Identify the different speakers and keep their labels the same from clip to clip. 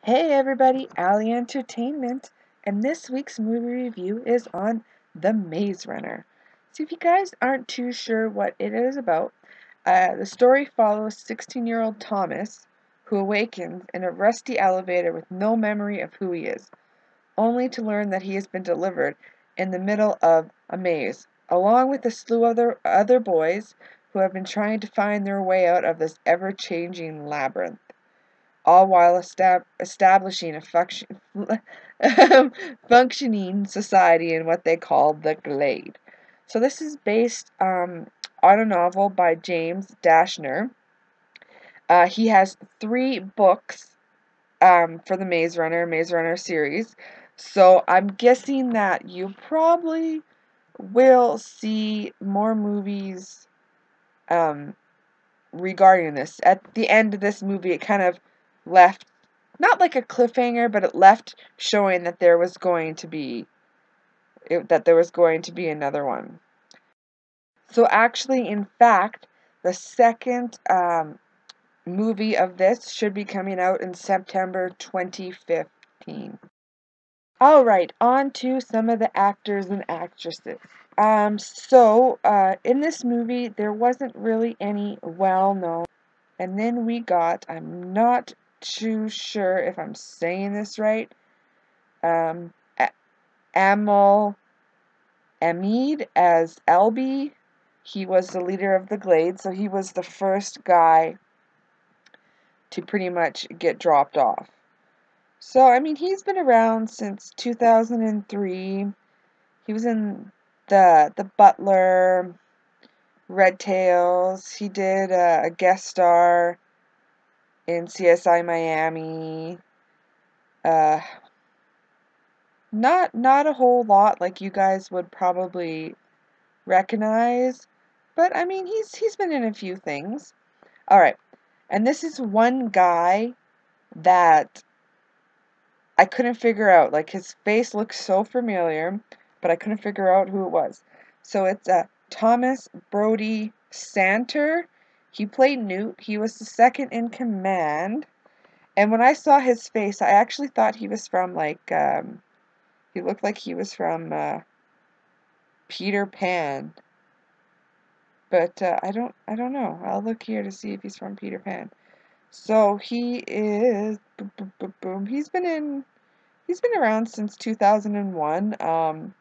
Speaker 1: Hey everybody, Alley Entertainment, and this week's movie review is on The Maze Runner. So if you guys aren't too sure what it is about, the story follows 16-year-old Thomas, who awakens in a rusty elevator with no memory of who he is, only to learn that he has been delivered in the middle of a maze, along with a slew of other boys who have been trying to find their way out of this ever-changing labyrinth, all while establishing a functioning society in what they call the Glade. So this is based on a novel by James Dashner. He has 3 books for the Maze Runner series. So I'm guessing that you probably will see more movies regarding this. At the end of this movie, it kind of left, not like a cliffhanger, but it left showing that there was going to be another one. So actually, in fact, the second movie of this should be coming out in September 2015. All right, on to some of the actors and actresses. In this movie, there wasn't really any well-known. And then we got, I'm not too sure if I'm saying this right, Amal Amid as Elby. He was the leader of the Glade, so he was the first guy to pretty much get dropped off. So, I mean, he's been around since 2003. He was in the Butler, Red Tails. He did a guest star in CSI Miami. Not a whole lot like you guys would probably recognize, but I mean he's been in a few things. All right, and this is one guy that I couldn't figure out. Like his face looks so familiar, but I couldn't figure out who it was. So it's Thomas Brodie-Sangster. He played Newt. He was the second in command. And when I saw his face, I actually thought he was from he looked like he was from Peter Pan. But I don't know. I'll look here to see if he's from Peter Pan. So he is boom, boom, boom, boom. He's been around since 2001.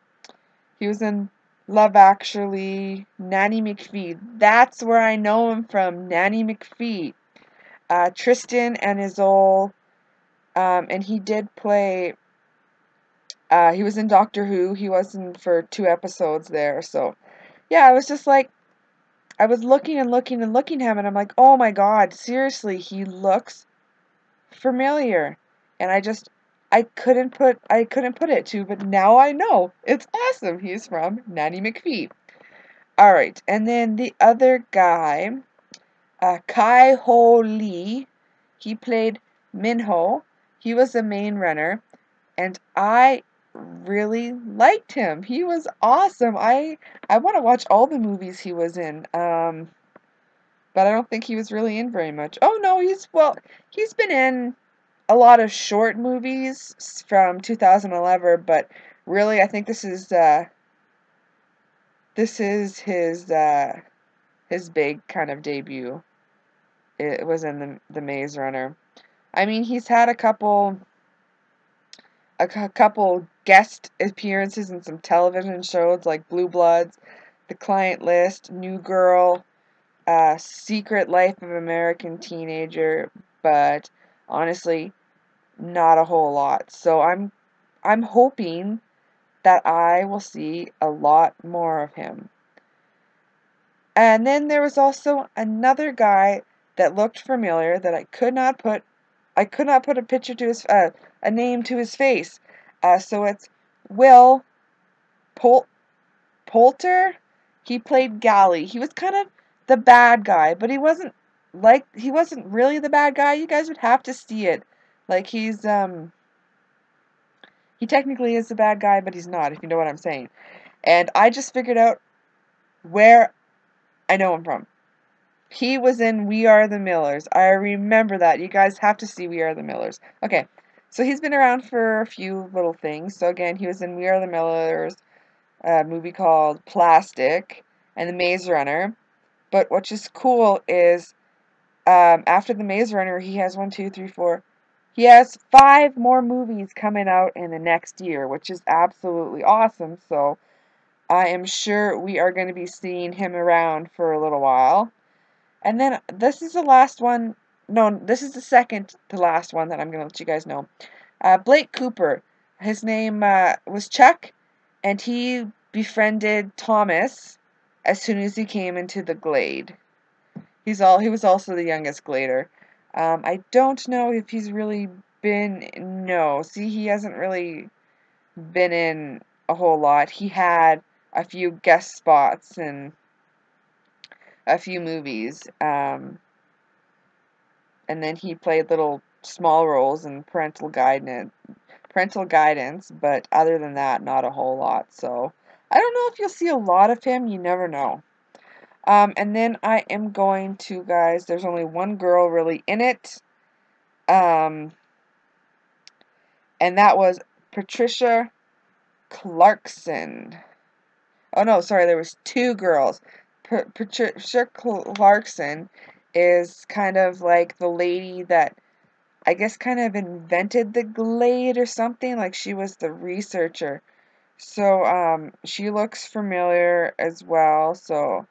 Speaker 1: He was in Love Actually, Nanny McPhee. That's where I know him from, Nanny McPhee. Tristan and Isolde. And he did play. He was in Doctor Who. He was in for 2 episodes there. So yeah, I was just like, I was looking and looking and looking at him, and I'm like, oh my god, seriously, he looks familiar. And I couldn't put it to, but now I know. It's awesome. He's from Nanny McPhee. All right, and then the other guy, Kai Ho Lee, he played Minho. He was the main runner, and I really liked him. He was awesome. I want to watch all the movies he was in. But I don't think he was really in very much. Oh no, he's been in a lot of short movies from 2011, but really I think this is his big kind of debut. It was in the Maze Runner. I mean, he's had a couple guest appearances in some television shows like Blue Bloods, The Client List, New Girl, Secret Life of American Teenager, but honestly, not a whole lot. So I'm hoping that I will see a lot more of him. And then there was also another guy that looked familiar that I could not put a picture to his a name to his face. So it's Will Poulter. He played Gally. He was kind of the bad guy, but he wasn't really the bad guy. You guys would have to see it. Like he technically is the bad guy, but he's not, if you know what I'm saying. And I just figured out where I know him from. He was in We Are the Millers. I remember that. You guys have to see We Are the Millers. Okay, So he's been around for a few little things. So again, he was in We Are the Millers, a movie called Plastic, and The Maze Runner. But what's just cool is after The Maze Runner, he has one, two, three, four. He has 5 more movies coming out in the next year, which is absolutely awesome. So I am sure we are going to be seeing him around for a little while. And then this is the last one. No, this is the second to last one that I'm going to let you guys know. Blake Cooper. His name was Chuck, and he befriended Thomas as soon as he came into the Glade. He was also the youngest Glader. I don't know if he's really been. No, see, he hasn't really been in a whole lot. He had a few guest spots in a few movies. And then he played little small roles in parental guidance, but other than that, not a whole lot. So I don't know if you'll see a lot of him. You never know. And then I am going to, guys, there's only one girl really in it. And that was Patricia Clarkson. Oh no, sorry, there was 2 girls. Patricia Clarkson is kind of like the lady that I guess kind of invented the Glade or something. Like she was the researcher. So she looks familiar as well. So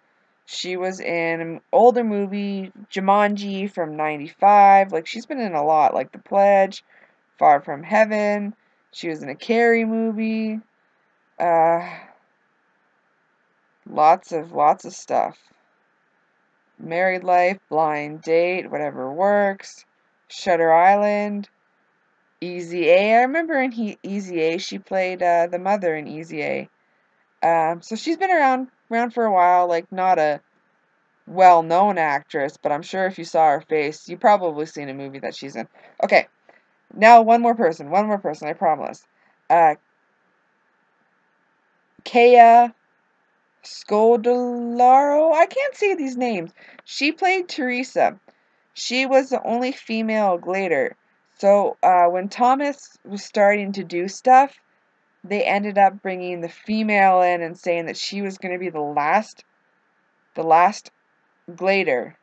Speaker 1: she was in an older movie, Jumanji from '95. Like she's been in a lot, like The Pledge, Far From Heaven. She was in a Carrie movie. Uh, lots of stuff. Married Life, Blind Date, Whatever Works, Shutter Island, Easy A. I remember in Easy A, she played the mother in Easy A. So she's been around for a while, like not a well-known actress, but I'm sure if you saw her face, you've probably seen a movie that she's in. Okay, now one more person, I promise. Kea Scodelario. I can't say these names. She played Teresa. She was the only female Glader. So when Thomas was starting to do stuff, they ended up bringing the female in and saying that she was going to be the last Glader.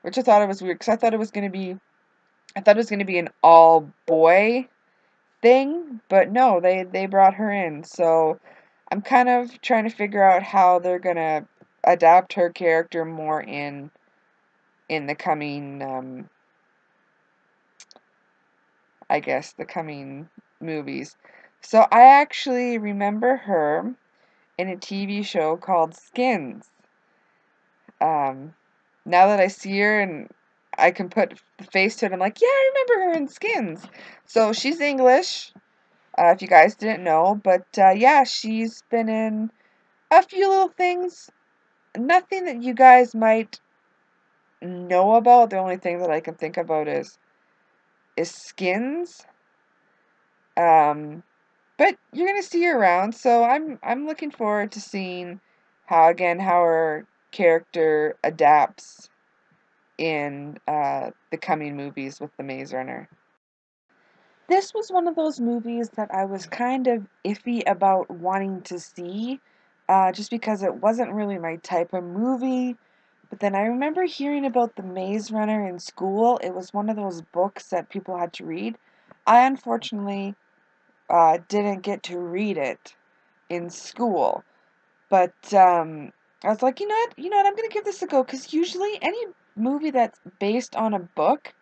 Speaker 1: Which I thought it was weird because I thought it was going to be an all boy thing, but no, they brought her in. So I'm kind of trying to figure out how they're gonna adapt her character more in the coming I guess the coming movies. So I actually remember her in a TV show called Skins. Um, Now that I see her and I can put the face to it, I'm like, yeah, I remember her in Skins. So she's English, if you guys didn't know, but yeah, she's been in a few little things. Nothing that you guys might know about. The only thing that I can think about is Skins. Um, but you're gonna see her around, so I'm looking forward to seeing how her character adapts in the coming movies with the Maze Runner. This was one of those movies that I was kind of iffy about wanting to see, just because it wasn't really my type of movie. But then I remember hearing about the Maze Runner in school. It was one of those books that people had to read. I unfortunately didn't get to read it in school, but I was like, you know what, I'm gonna give this a go because usually any movie that's based on a book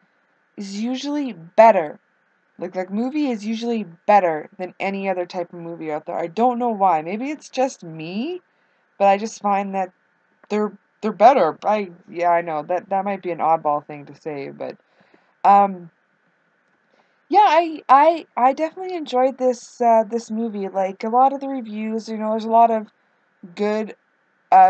Speaker 1: is usually better. Like movie is usually better than any other type of movie out there. I don't know why. Maybe it's just me, but I just find that they're better. I know that might be an oddball thing to say, but um yeah, I definitely enjoyed this movie. Like a lot of the reviews, there's a lot of good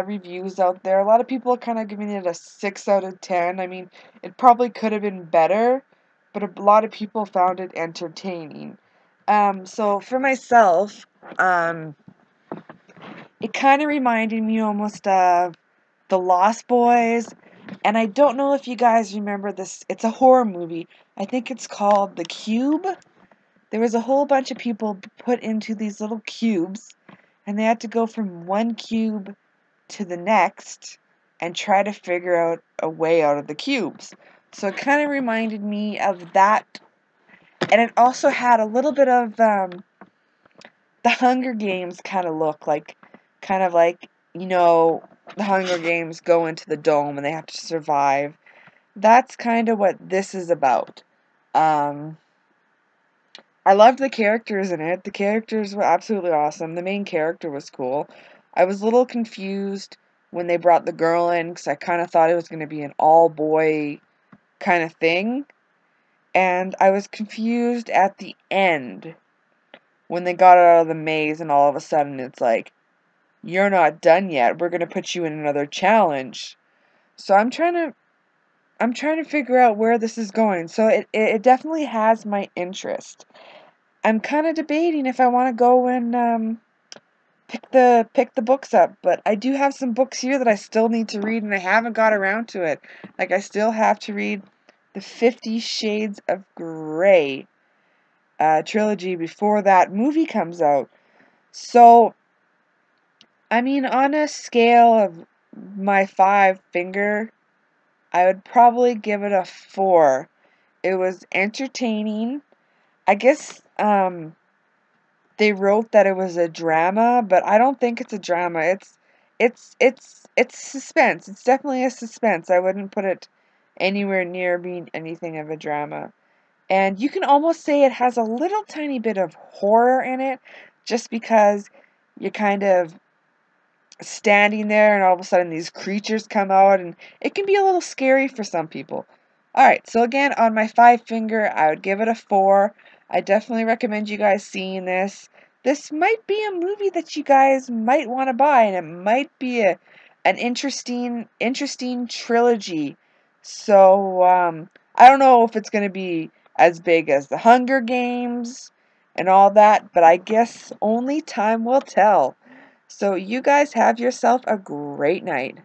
Speaker 1: reviews out there. A lot of people are kind of giving it a 6 out of 10. I mean, it probably could have been better, but a lot of people found it entertaining. So for myself, it kind of reminded me almost of The Lost Boys, and I don't know if you guys remember this. It's a horror movie, I think it's called The Cube. There was a whole bunch of people put into these little cubes, and they had to go from one cube to the next and try to figure out a way out of the cubes. So it kind of reminded me of that, and it also had a little bit of the Hunger Games kind of look, kind of like, the Hunger Games go into the dome and they have to survive. That's kind of what this is about. Um, I loved the characters in it. The characters were absolutely awesome. The main character was cool. I was a little confused when they brought the girl in because I kind of thought it was going to be an all-boy kind of thing. And I was confused at the end when they got out of the maze and all of a sudden it's like, you're not done yet. We're going to put you in another challenge. So I'm trying to figure out where this is going. So it definitely has my interest. I'm kind of debating if I want to go and pick the books up, but I do have some books here that I still need to read and I haven't got around to it. Like I still have to read the 50 Shades of Grey trilogy before that movie comes out. So, I mean, on a scale of my 5 finger, I would probably give it a 4. It was entertaining. I guess they wrote that it was a drama, but I don't think it's a drama. It's suspense. It's definitely a suspense. I wouldn't put it anywhere near being anything of a drama. And you can almost say it has a little tiny bit of horror in it, just because you kind of standing there and all of a sudden these creatures come out and it can be a little scary for some people. Alright, so again, on my 5 finger, I would give it a 4. I definitely recommend you guys seeing this. This might be a movie that you guys might want to buy, and it might be an interesting trilogy. So, I don't know if it's going to be as big as the Hunger Games and all that, but I guess only time will tell. So you guys have yourself a great night.